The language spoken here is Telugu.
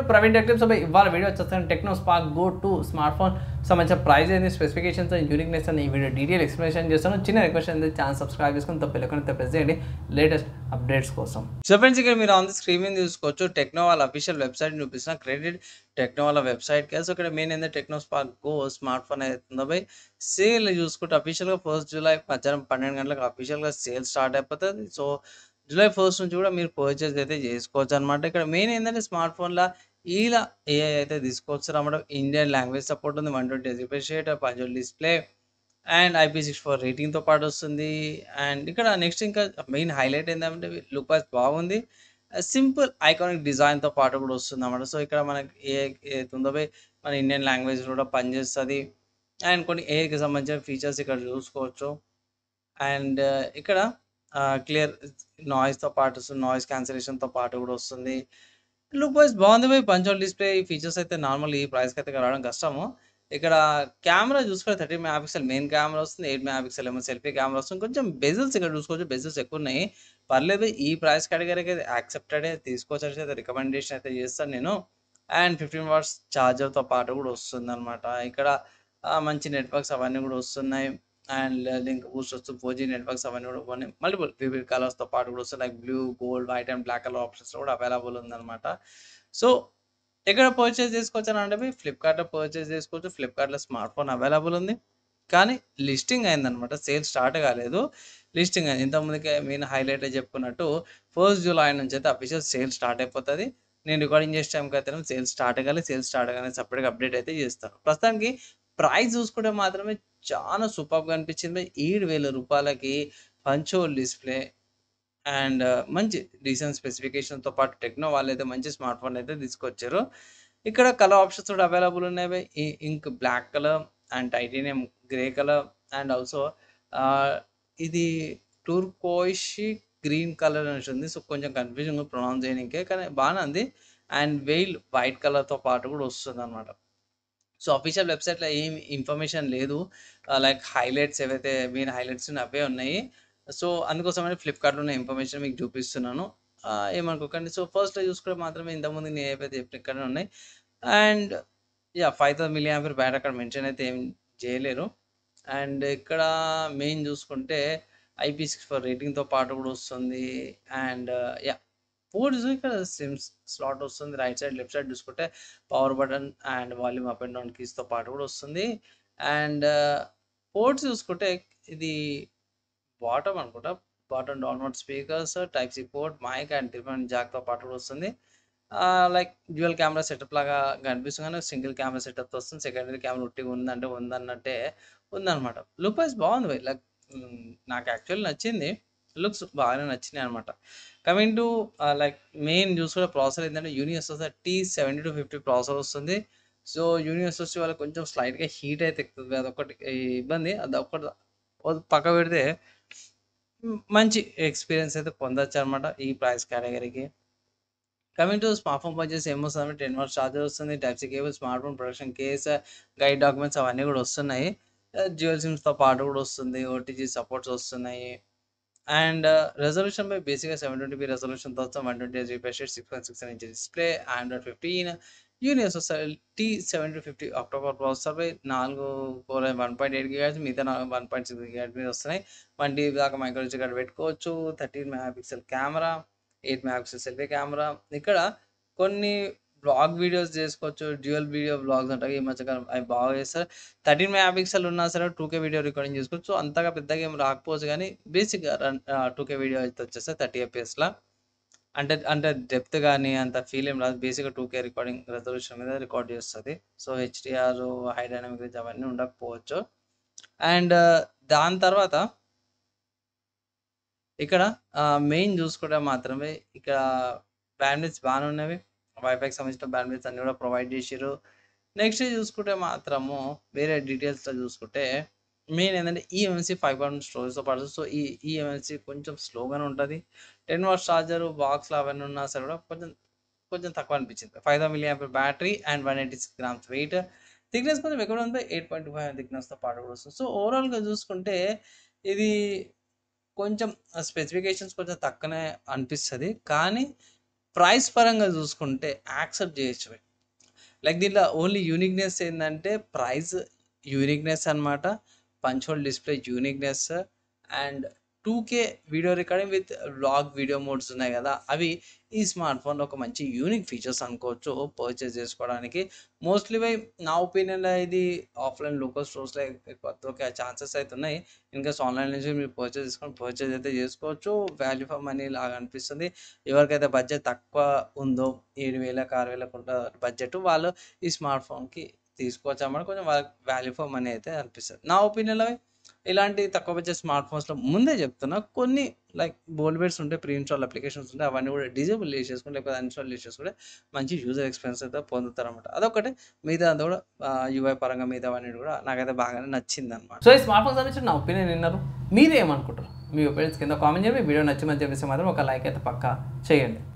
Praveen tech tips. ఇవాళ వీడియో వచ్చేస్తాను techno spark go 2 smart phone సంబంధించిన ప్రైస్ ఏంది, స్పెసిఫికేషన్స్ అండ్ యూనిక్నెస్ అని ఈ వీడియో డీటెయిల్ ఎక్స్ప్లెనేషన్ చేస్తాను. చిన్న రిక్వెస్ట్ ఏంటి, ఛానల్ సబ్స్క్రైబ్ చేసుకుని తప్పకుండా ప్రెస్ చేయండి లేటెస్ట్ అప్డేట్స్ కోసం. సో ఫ్రెండ్స్, ఇక్కడ మీరు ఆన్ ది స్క్రీన్ మీద చూసుకోవచ్చు టెక్నో వాళ్ళ అఫీషియల్ వెబ్సైట్ చూపిస్తున్న క్రెడిట్ టెక్నో వాళ్ళ వెబ్సైట్కి. సో ఇక్కడ మెయిన్ ఏంటంటే techno spark go smart phone అవుతుందో బై సేల్ చూసుకుంటే అఫీషియల్గా 1 జూలై మధ్యాహ్నం 12 గంటలకు అఫీషియల్గా సేల్ స్టార్ట్ అయిపోతుంది. సో జూలై 1 నుంచి కూడా మీరు పర్చేజ్ అయితే చేసుకోవచ్చు అనమాట. ఇక్కడ మెయిన్ ఏంటంటే స్మార్ట్ ఫోన్లో ఇలా ఏఐ అయితే తీసుకోవచ్చు అన్నమాట. ఇండియన్ లాంగ్వేజ్ సపోర్ట్ ఉంది, 120 refresh rate, punch hole display and IP64 రేటింగ్తో పాటు వస్తుంది. అండ్ ఇక్కడ నెక్స్ట్ ఇంకా మెయిన్ హైలైట్ ఏంటంటే లుక్ వైజ్ బాగుంది, సింపుల్ ఐకానిక్ డిజైన్తో పాటు కూడా వస్తుంది అన్నమాట. సో ఇక్కడ మనకి ఏతుందో మన ఇండియన్ లాంగ్వేజ్ కూడా పనిచేస్తుంది. అండ్ కొన్ని ఏఐకి సంబంధించిన ఫీచర్స్ ఇక్కడ చూసుకోవచ్చు. అండ్ ఇక్కడ క్లియర్ నాయిస్తో పాటు నాయిస్ క్యాన్సిలేషన్తో పాటు కూడా వస్తుంది. లుక్ వైజ్ బాగుంది బై. పంచోల్ డిస్ప్లే ఈ ఫీచర్స్ అయితే నార్మల్ ఈ ప్రైస్కి అయితే రావడం కష్టము. ఇక్కడ కెమెరా చూసుకుంటే 30 మెగాపిక్సెల్ మెయిన్ కెమెరా వస్తుంది, 8 మెగాపిక్సెల్ ఏమో సెల్ఫీ కెమెరా వస్తుంది. కొంచెం బెజిల్స్ ఇక్కడ చూసుకోవచ్చు, బెజిల్స్ ఎక్కువ ఉన్నాయి, పర్లేదు. ఈ ప్రైస్ కేటగిరీకి అయితే యాక్సెప్టెడే, తీసుకోవచ్చు అయితే రికమెండేషన్ అయితే చేస్తాను నేను. అండ్ 15 వాట్స్ ఛార్జర్తో పాటు కూడా వస్తుంది అనమాట. ఇక్కడ మంచి నెట్వర్క్స్ అవన్నీ కూడా వస్తున్నాయి. అండ్ లింక్ బూస్ట్ వస్తుంది, 4G నెట్వర్క్స్ అవన్నీ కూడా కొన్ని మల్టిపుల్ వివిడ్ కలర్స్తో పాటు కూడా వస్తుంది. Like blue, gold, white and black colour options కూడా అవైలబుల్ ఉందన్నమాట. సో ఎక్కడ పర్చేస్ చేసుకోవచ్చు అని అంటే ఫ్లిప్కార్ట్లో పర్చేస్ చేసుకోవచ్చు. ఫ్లిప్కార్ట్లో స్మార్ట్ ఫోన్ అవైలబుల్ ఉంది, కానీ లిస్టింగ్ అయిందనమాట, సేల్ స్టార్ట్ కాలేదు, లిస్టింగ్ అయింది. ఇంతకుముందుకే నేను హైలైట్ చెప్పుకున్నట్టు 1 జూలై నుంచి అయితే అఫీషియల్ సేల్ స్టార్ట్ అయిపోతుంది. నేను రికార్డింగ్ చేసే టైంకి అయితే సేల్ స్టార్ట్ కాలేదు, సేల్ స్టార్ట్ కానీ సపరేట్గా అప్డేట్ అయితే చేస్తాను. ప్రస్తుతానికి ప్రైస్ చూసుకుంటే మాత్రమే చాలా సూపర్గా అనిపించింది. 7,000 రూపాయలకి పంచోల్ డిస్ప్లే అండ్ మంచి డీసెంట్ స్పెసిఫికేషన్తో పాటు టెక్నో వాళ్ళు అయితే మంచి స్మార్ట్ ఫోన్ అయితే తీసుకొచ్చారు. ఇక్కడ కలర్ ఆప్షన్స్ కూడా అవైలబుల్ ఉన్నాయి. Ink black colour and titanium grey colour and also ఇది టూర్కోయిష్ గ్రీన్ కలర్ అని ఉంటుంది. సో కొంచెం కన్ఫ్యూజన్ ప్రొనౌన్స్ చేయడానికే, కానీ బాగానే ఉంది. అండ్ వెయిల్ వైట్ కలర్తో పాటు కూడా వస్తుంది అనమాట. సో అఫీషియల్ వెబ్సైట్లో ఏం ఇన్ఫర్మేషన్ లేదు, లైక్ హైలైట్స్ ఏవైతే మెయిన్ హైలైట్స్ అవే ఉన్నాయి. సో అందుకోసమని ఫ్లిప్కార్ట్లో ఉన్న ఇన్ఫర్మేషన్ మీకు చూపిస్తున్నాను, ఏమనుకోకండి. సో ఫస్ట్లో చూసుకుంటే మాత్రమే ఇంతకుముందు నేను ఏవైతే చెప్పిన ఇక్కడనే ఉన్నాయి. అండ్ 5000 mAh బ్యాటరీ అక్కడ మెన్షన్ అయితే ఏం చేయలేరు. అండ్ ఇక్కడ మెయిన్ చూసుకుంటే IP64 రేటింగ్తో పాటు కూడా వస్తుంది. అండ్ పోర్ట్స్ ఇక్కడ సిమ్ స్లాట్ వస్తుంది, రైట్ సైడ్ లెఫ్ట్ సైడ్ చూసుకుంటే power button and volume up and down కీస్తో పాటు కూడా వస్తుంది. అండ్ పోర్ట్స్ చూసుకుంటే ఇది బాటమ్ అనుకుంటా, bottom downward speakers, type C port, mic and different జాక్తో పాటు కూడా వస్తుంది. లైక్ డ్యూయల్ కెమెరా సెటప్ లాగా కనిపిస్తుంది, కానీ సింగిల్ కెమెరా సెటప్తో వస్తుంది. సెకండరీ కెమెరా ఉట్టిగా ఉందంటే ఉందన్నట్టే ఉందన్నమాట. లుక్ వైజ్ బాగుంది బై. లైక్ నాకు యాక్చువల్లీ నచ్చింది, లుక్స్ బాగానే నచ్చినాయి అనమాట. కమింగ్ టు లైక్ మెయిన్ చూసుకునే ప్రాసెసర్ ఏంటంటే యూనిఎస్ఓసి T7250 ప్రాసెసర్ వస్తుంది. సో యూనిఎస్ఓసి వల్ల కొంచెం స్లైట్గా హీట్ అయితే ఎక్కుతుంది, అదొకటి ఇబ్బంది. అదొకటి పక్క పెడితే మంచి ఎక్స్పీరియన్స్ అయితే పొందొచ్చు అనమాట ఈ ప్రైస్ కేటగిరీకి. Coming to smart phone purchase ఏమొస్తుంది, 10 వాట్స్ ఛార్జర్ వస్తుంది, type C cable, smart phone production case, guide documents అవన్నీ కూడా వస్తున్నాయి. డ్యూయల్ సిమ్స్తో పాటు కూడా వస్తుంది, ఓటీజీ సపోర్ట్స్ వస్తున్నాయి. అండ్ రెజల్యూషన్ బై బేసిక్గా 720p రెజల్యూషన్తో వస్తాం, 120Hz refresh rate, 6.6 inch display, Android 15, universal T7250 October processor by 4 core 1.8 GHz, మిగతా 1.6 GHz మీద వస్తున్నాయి. 1 TB దాకా మైక్రో SD కార్డ్ పెట్టుకోవచ్చు. 13 megapixel camera, 8 megapixel selfie camera. ఇక్కడ కొన్ని బ్లాగ్ వీడియోస్ చేసుకోవచ్చు, డ్యూయల్ వీడియో బ్లాగ్స్ ఉంటాయి ఈ మధ్యకాలం, అవి బాగా చేస్తారు. 13 మెగాపిక్సెల్ ఉన్నా సరే 2K వీడియో రికార్డింగ్ చేసుకోవచ్చు. అంతగా పెద్దగా ఏం రాకపోవచ్చు, కానీ బేసిక్గా 2K వీడియో అయితే వచ్చేస్తే 30 fps అంటే అంటే డెప్త్ కానీ అంత ఫీల్ ఏం రాదు. బేసిక్గా 2K రికార్డింగ్ రెజల్యూషన్ మీద రికార్డ్ చేస్తుంది. So HDR, high dynamic range అవన్నీ ఉండకపోవచ్చు. అండ్ దాని తర్వాత ఇక్కడ మెయిన్ చూసుకుంటే మాత్రమే ఇక్కడ బ్యాండ్విడ్త్స్ బాగానే ఉన్నవి, వైఫైకి సంబంధించిన బ్యాండ్విడ్త్స్ అన్నీ కూడా ప్రొవైడ్ చేసారు. నెక్స్ట్ చూసుకుంటే మాత్రము వేరే డీటెయిల్స్లో చూసుకుంటే మెయిన్ ఏంటంటే eMMC 5.1 స్టోరేజ్తో పాటు. సో ఈ eMMC కొంచెం స్లోగానే ఉంటుంది. 10 వాట్స్ ఛార్జర్ బాక్స్లో అవన్నీ ఉన్నా సరే కూడా కొంచెం కొంచెం తక్కువ అనిపించింది. 5000 mAh battery and 186 grams weight. Thickness కొంచెం ఎక్కువ ఉంది, 8.25 థిక్నెస్తో పాటు కూడా వస్తుంది. సో ఓవరాల్గా చూసుకుంటే ఇది కొంచెం స్పెసిఫికేషన్స్ కొంచెం తక్కువనే అనిపిస్తుంది, కానీ ప్రైస్ పరంగా చూసుకుంటే యాక్సెప్ట్ చేయొచ్చు. లైక్ దీంట్లో ఓన్లీ యూనిక్నెస్ ఏంటంటే ప్రైస్ యూనిక్నెస్ అనమాట. Punch whole display uniqueness and 2K video recording with vlog video modes ఉన్నాయి కదా, అవి ఈ స్మార్ట్ ఫోన్లో ఒక మంచి యూనిక్ ఫీచర్స్ అనుకోవచ్చు పర్చేస్ చేసుకోవడానికి. మోస్ట్లీ బై నా ఒపీనియన్లో ఇది ఆఫ్లైన్ లోకల్ స్టోర్స్లో ఎక్కువ దొరికే ఛాన్సెస్ అయితే ఉన్నాయి. ఇన్కేస్ ఆన్లైన్ నుంచి మీరు పర్చేస్ అయితే చేసుకోవచ్చు. వాల్యూ ఫర్ మనీ లాగా అనిపిస్తుంది. ఎవరికైతే బడ్జెట్ తక్కువ ఉందో 7,000 6,000 ఉంట బడ్జెట్, వాళ్ళు ఈ స్మార్ట్ ఫోన్కి తీసుకోవచ్చు అన్నమాట. కొంచెం వాళ్ళకి వాల్యూ ఫర్ మనీ అయితే అనిపిస్తుంది నా ఒపీనియన్లో. ఇలాంటి తక్కువ బడ్జెట్ స్మార్ట్ ఫోన్స్లో ముందే చెప్తున్నా కొన్ని లైక్ బోల్బెట్స్ ఉంటాయి, ప్రీ ఇన్స్టాల్ అప్లికేషన్స్ ఉంటాయి, అవన్నీ కూడా డిజేబుల్ చేసేసుకుంటే లేకపోతే అన్ఇన్స్టాల్ చేసేసుకుంటే మంచి యూజర్ ఎక్స్పీరియన్స్ అయితే పొందుతారనమాట. అదొకటి. మిగతా అంతా కూడా యూఐ పరంగా మిగతా అవన్నీ కూడా నాకైతే బాగానే నచ్చింది అనమాట. సో ఈ స్మార్ట్ ఫోన్స్ గురించి నా ఒపీనియన్ విన్నారు, మీరేమనుకుంటారు? మీ ఒపీనియన్స్ కింద కామెంట్ చేయండి. వీడియో నచ్చి మంచి చెప్పేసి మాత్రం ఒక లైక్ అయితే పక్కా చేయండి.